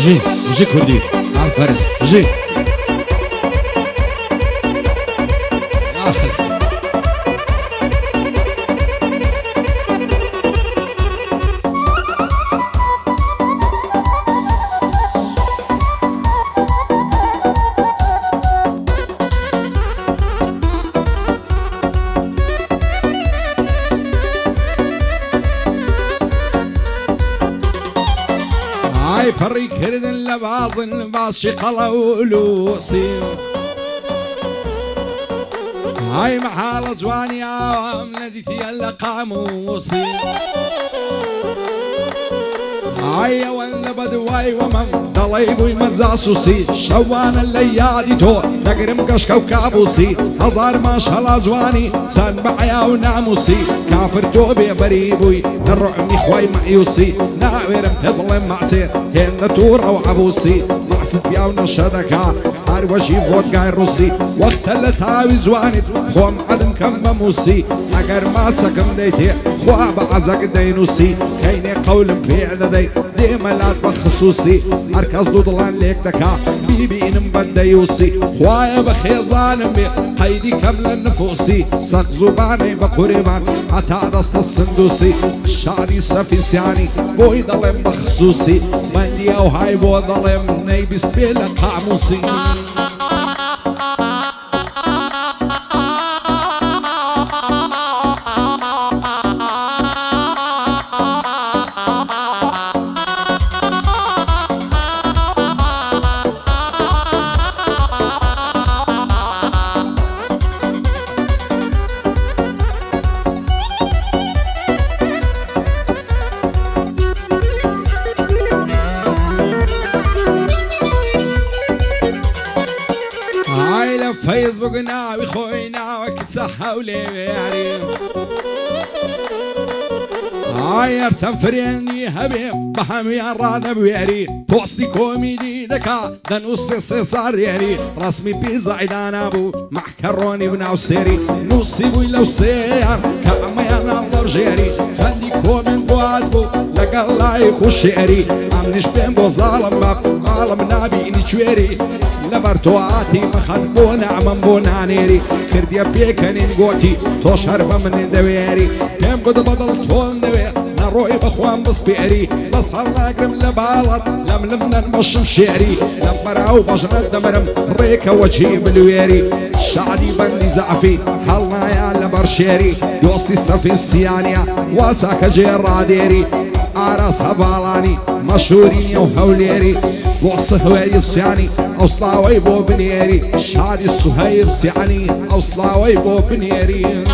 جي كردي عفرت جي فري كردن لبازن باش قلولوسي هاي محال جواني عوام نديتي اللقاموسي هاي ولا بدواي ومن ضليبوي مزاسوسي شوان الليادي تو نقرم قشك وكابوسي هزار ما شاء الله جواني سان بعيا وناموسي كافر توبي بريبوي الرعمي خواي معيوسي ناويرم تظلم معسير هين تورا وعبوسي معسد فيها ونشدكا وشي فوت قاي روسي وقت اللي تاوي زواني خوام عدم كم موسي اگر ما تسكم ديتي خوا بعزك دينوسي كيني قول فعل دي ملات بخصوصي اركز ضلان ليك دكا بيبي انم بنديوسي خوايا بخي ظالم بي قيدي كامل النفوسي ساق زباني بقريبان حتى دست السندوسي شعري سفي سياني بوي ظلم بخصوصي بندي او هاي بو ظلم نيبي سبيل قاموسي فيسبوك ناوي خوينا وكتسحى وليبياري هاي ارسم فريني هبيب بحمي رانا بويري بوستي كوميدي دكا دنوس صار ياري رسمي بيزا عيدان ابو محكروني بناو سيري نوسي بوي لو سير كعمي انا الله جيري سندي كومن بوادبو لقال لايك وشعري عمنش بين بو ظالم باب ظالم نابي اني شويري لبرتواتي مخدبونا عمم بونا نيري كرديا بيكنين قوتي توش هربا من دويري كم قد بدل تون دوير نروي بخوان بصبيري بس هلا اقرم لبالط لملمنا نمشم شعري لبراو بجر دمرم ريكا وجهي بالويري شعدي بندي زعفي حلنا يا لبرشيري يوصي سفي السيانيا واتاك جيراديري عراس هبالاني مشهورين وهوليري وصهوي يفسياني أوصلاوي بو بنيري شعري السهير سيعني أوصلاوي بو بنيري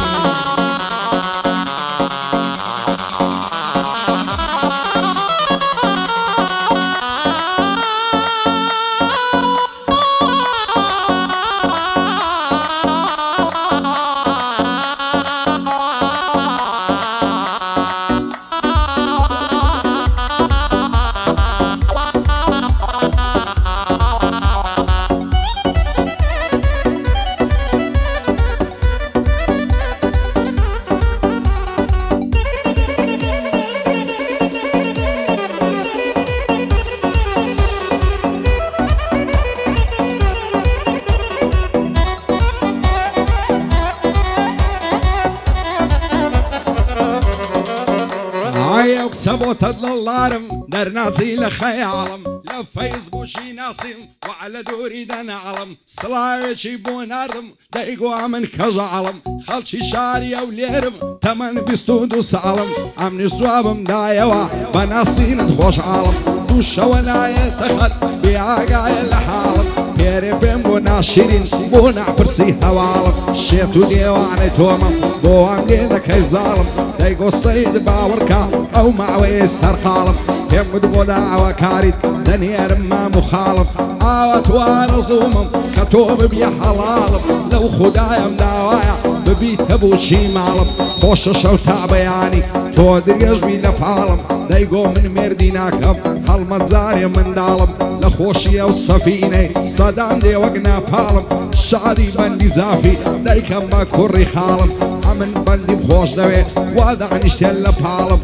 سبوت الظلارم درناسي لخيالم لفيسبوك شي ناسم وعلى دوري دنا علم صلاوي بونارم دايقوا من كجعلم خلشي شاري او ليرم تمن بيستودو سعلم عمني صوابم دايوا بناسين تخوش عالم دوشا ونايا تخد بيعاقايا لحالم كيري بين بونا شيرين بونا برسي هوالم شيتو ديواني تومم بوان ليدك هاي ظالم دايقو الصيد باوركا او معوي سرقالم كيف قد بودا وكاريد دنيا ما مخالف عاوت وانا صومم كتوب بيا حلالم لو خدايا مداوايا ببيت ابو شي معلم خوش شو تعبياني تو دريج بي لفعالم دايقو من مرديناكم هالمتزاري من دالم لخوشي او السفينة صدام دي وقنا بالم شعري بندي زافي دايكم ما كوري خالم عمن بندي بخوش دوي وادع نشتل بالم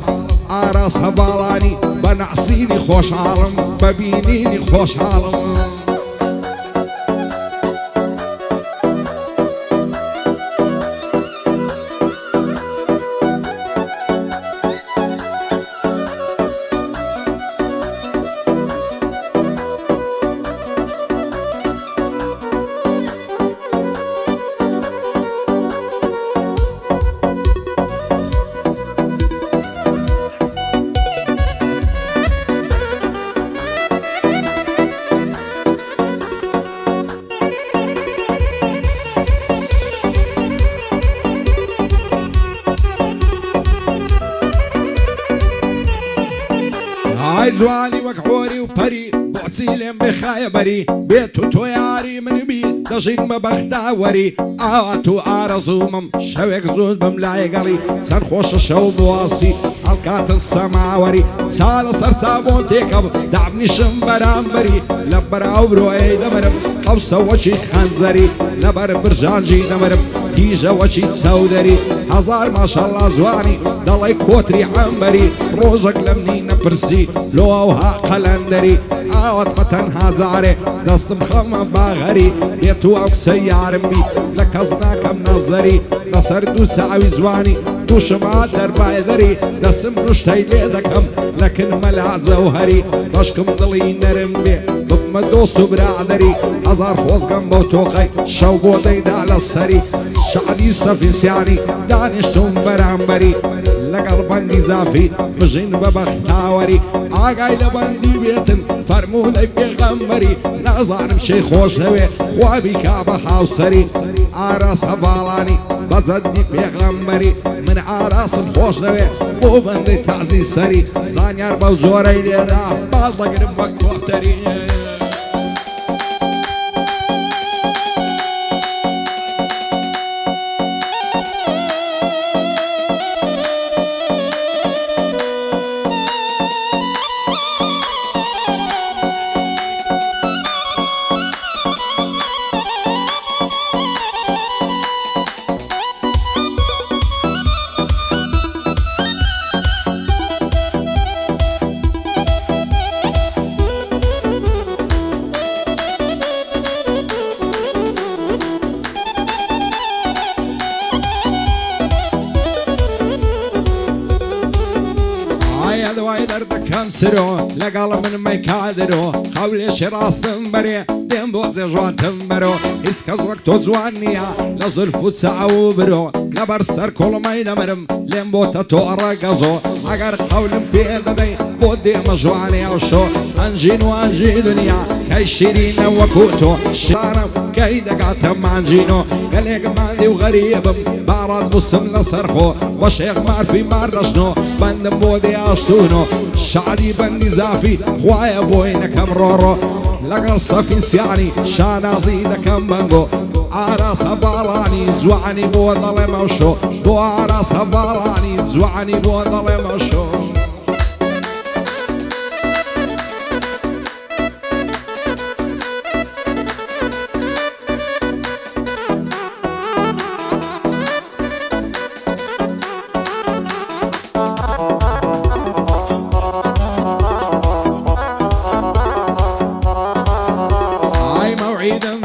ئاراس هەباڵانی بە ناسینی خۆشحاڵم بە بینینی خۆشحاڵم ئای جوانی وەک حۆری و پەری بۆچی لێم بخایە بەری بێت و تۆ یاری من بی دەژین بە بەختاوەری ئاوا تو ئارەزوومم شەوێک زود بم لایەگەڵی چەند خۆشە شەو بواستی هەڵکاتن سەماوەری چا لەسەر چاوۆن تێکەم دابنیشم بەرامبەری لە بەراو برۆیەی دەمرم قەوسەوەکی خەنجەری لەبەر برژانجی دەمرم تیژەوەکی چەودەری هەزار ماشەڵڵا زوانی دەڵی کۆتری عەمبەری ڕۆژێک لەم نینە پرسی لۆ ئەوها قەلەندەری ئاوەت بە تەنها جارێ دەستم خەمە باغەری بێت و ئەو قسە یارم بی لە کەس ناکەم نەزەری لەسەر دوو ساوی زوانی دووشما دەربایدەری دەسم ڕشتەی لێ دەکەم لەکن مەلا جەوهەری بەشکم دڵی نەرم بێ ببمە دۆست و برادەری هەزار خۆزگەم بۆ تۆقەی شەو بۆ دەیدا لەسەری شعبی سەفیسیانی دانیشتم بەرامبەری لەگەڵ بەندی زافی بژین بە بەختاوەری ئاگای لە بەندی بێتن فەرموودەی پێغەمبەری نازانم شەی خۆش دەوێ خوابی کا بە هاوسەری ئاراس هەباڵانی بە جەدی پێغەمبەری من ئاراسم خۆش دەوێ بۆ بەندەی تازی سەری زانیار بەو زۆرەی لێدا باڵ دەگرم بە کۆپتەری دوای دەردەکەم سرۆ لەگەڵ من مەیکادرۆ خەولێشی ڕاستم بەرێ دێم بۆ جێژوانتم بەرۆ هیچ کەس وەک تۆ جوان نییە لە زولف و چاو برۆ لەبەر سەر کۆڵمەی دەمرم لێم بۆتە تۆ ڕەگەزۆ ئەگەر قەولم پێ دەدەی بۆ دێمە ژوانی ئەوشۆ ئەنجین و ئەنجی دنیا کەی شیرینە وەکو تۆ شارم کەی دەگاتە مانجینۆ گەلێک ماندی و غەریبم باڕات بوسم لەسەر خۆ وە شێخ مارفی ماردەشنۆ بەندم بۆ دێیاشتونۆ شعری بەندی زافی خوایە بۆی نەکەم ڕۆڕۆ لەگەڵ سەفیسیانی شانازی دەکەم بەنگۆ ئاراس هەباڵانی جوانی بۆ دەڵێ مەوشۆ بۆ ئاراس هەباڵانی جوانی بۆ دەڵێ مەوشۆ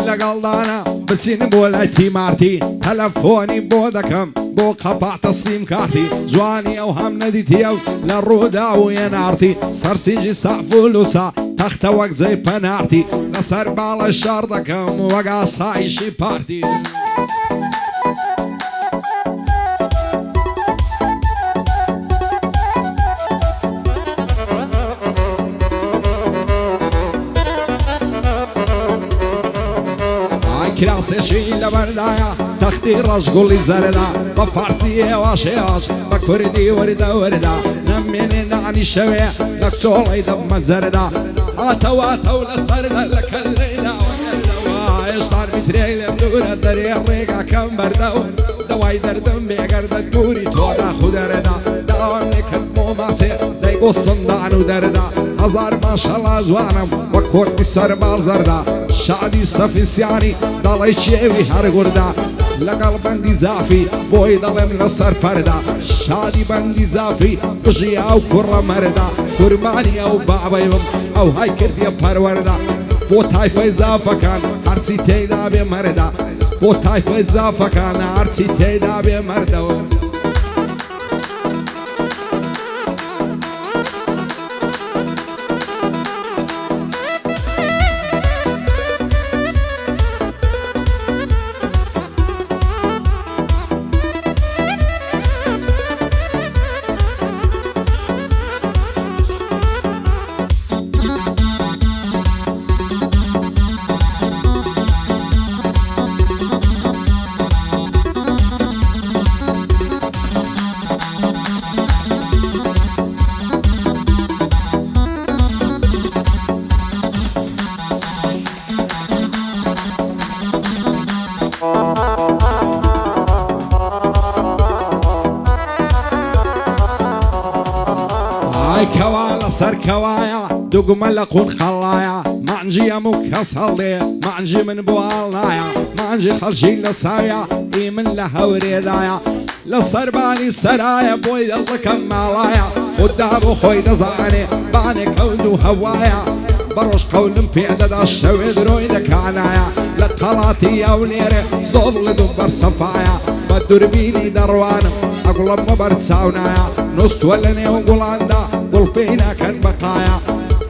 لەگەڵدانە بچین بۆ لای تیمارتی تەلەفۆنی بۆ دەکەم بۆ قەپاتە سیم کارتی جوانی ئەو هەم نەدیتیە و لە ڕوودا و ێنارتی سەرسینجی سەفولوسا تەختە وەک جەی پەنارتی لەسەر باڵە شار دەکەم وەگا سایشی پارتی کراسێشی لەبەردایە تەختی ڕەشگوڵی زەردا بە فارسی هێواشێواش بە کوردی وەردە وەردا نەمێنێ نانی شەوێ لە کچۆڵی دەبمە زەردا هاتەواتە و لەسەردا لە کەلەیدا وەگەردەوە هێشتار میترێی لێم دوورە دەرێ ڕێگاکەم بەردەوە دەوای دەردم بێگەردە دووری تۆدا خودەرەدا داوام لێکرد مۆماچێ دەیگۆ سندان و دەردا هەزار ماشەڵا جوانم وەک کۆرتی سەر بازەردا شعبی سەفیسیانی دەڵی چێوی هەرگوردا لەگەڵ بەندی زافی بۆی دەڵێم لەسەر پەردا شادی بەندی زافی بژی ئەو کوڕە مەردا قوربانی ئەو بابەی بم ئەو های کردیە پەروەردا بۆ تایفەی زافەکان هەرچی تێیدا بێ مەردا بۆ تایفەی زافەکان هەرچی تێیدا بێ مەردەوە كوالا سر كوايا دوغ ملقون خلايا معنجي مكس هالي معنجي من بوالايا معنجي خلشي لسايا اي من لهوري دايا لصرباني سرايا بوي الله كمالايا ودابو خوي دزاني باني كودو هوايا بروش قول بيعدد الشويد رويدك عنايا لطلاتي يا وليري زول دبر صفايا بدور بيني دروان اقلب مبرساونايا نستولني وقولاندا والفينا كان بقايا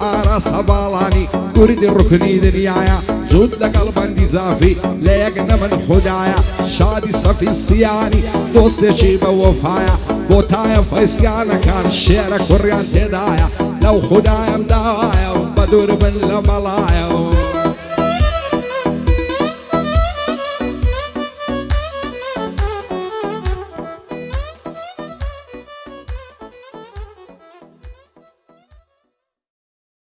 آراس هبالاني كورد الركني دنيايا زود لقلب عندي زافي ليقنا من خدايا شادي صفي الصياني دوست شيبة وفايا بوتايا فيسيانا كان الشيرة كوريان تدايا لو خدايا مدايا بدور من لملايا